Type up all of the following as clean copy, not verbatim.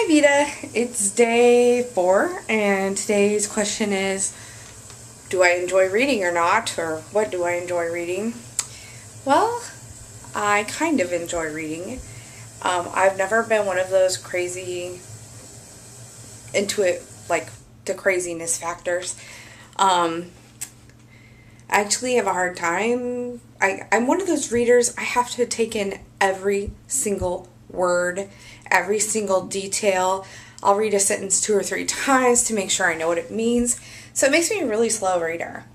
Hi VEDA, it's day 4 and today's question is, do I enjoy reading or not, or what do I enjoy reading? Well, I kind of enjoy reading. I've never been one of those crazy into it, like the craziness factors. I actually have a hard time. I'm one of those readers, I have to take in every single word, every single detail. I'll read a sentence 2 or 3 times to make sure I know what it means. So it makes me a really slow reader.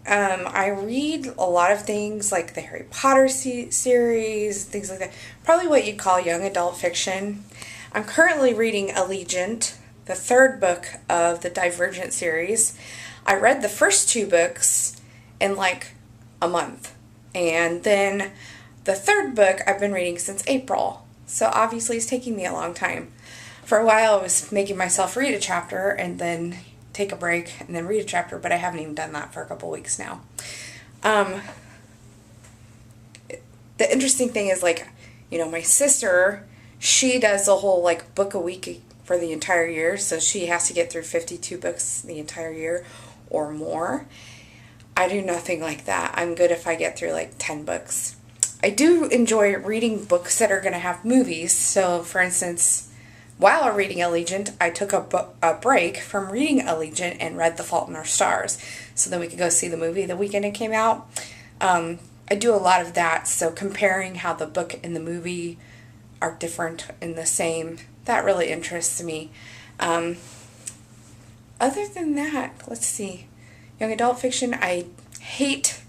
I read a lot of things like the Harry Potter series, things like that. Probably what you'd call young adult fiction. I'm currently reading Allegiant, the 3rd book of the Divergent series. I read the first 2 books in like a month. And then the 3rd book I've been reading since April. So obviously it's taking me a long time. For a while I was making myself read a chapter and then take a break and then read a chapter, but I haven't even done that for a couple weeks now. The interesting thing is, like, you know, my sister, she does the whole like book a week for the entire year, so she has to get through 52 books the entire year or more. I do nothing like that. I'm good if I get through like 10 books. I do enjoy reading books that are going to have movies. So, for instance, while I'm reading Allegiant, I took a break from reading Allegiant and read The Fault in Our Stars, so then we could go see the movie the weekend it came out. I do a lot of that, so comparing how the book and the movie are different and the same, that really interests me. Other than that, let's see. Young adult fiction, I hate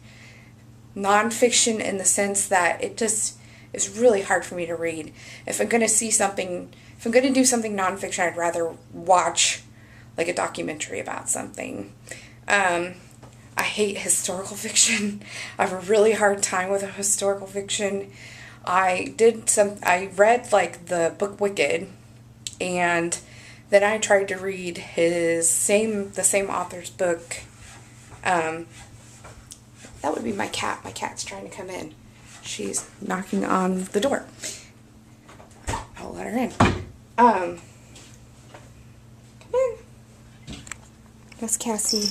nonfiction in the sense that it just is really hard for me to read. If I'm going to see something, if I'm going to do something nonfiction, I'd rather watch like a documentary about something. I hate historical fiction. I have a really hard time with historical fiction. I read like the book Wicked, and then I tried to read the same author's book. That would be my cat. My cat's trying to come in. She's knocking on the door. I'll let her in. Come in. That's Cassie.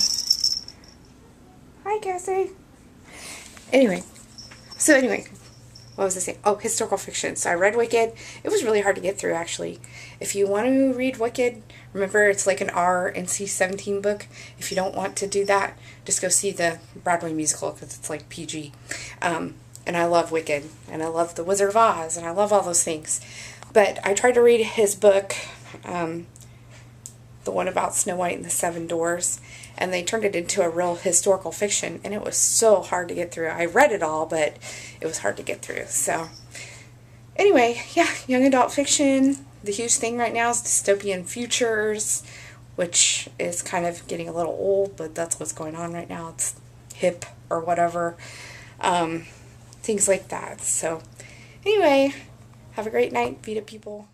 Hi, Cassie. Anyway, what was I saying? Oh, historical fiction. So I read Wicked. It was really hard to get through, actually. If you want to read Wicked, remember it's like an R/NC-17 book. If you don't want to do that, just go see the Broadway musical because it's like PG. And I love Wicked, and I love The Wizard of Oz, and I love all those things. But I tried to read his book, the one about Snow White and the 7 Dwarfs, and they turned it into a real historical fiction, and it was so hard to get through. I read it all, but it was hard to get through. So anyway, yeah, young adult fiction. The huge thing right now is dystopian futures, which is kind of getting a little old, but that's what's going on right now. It's hip or whatever. Things like that. So anyway, have a great night, VEDA people.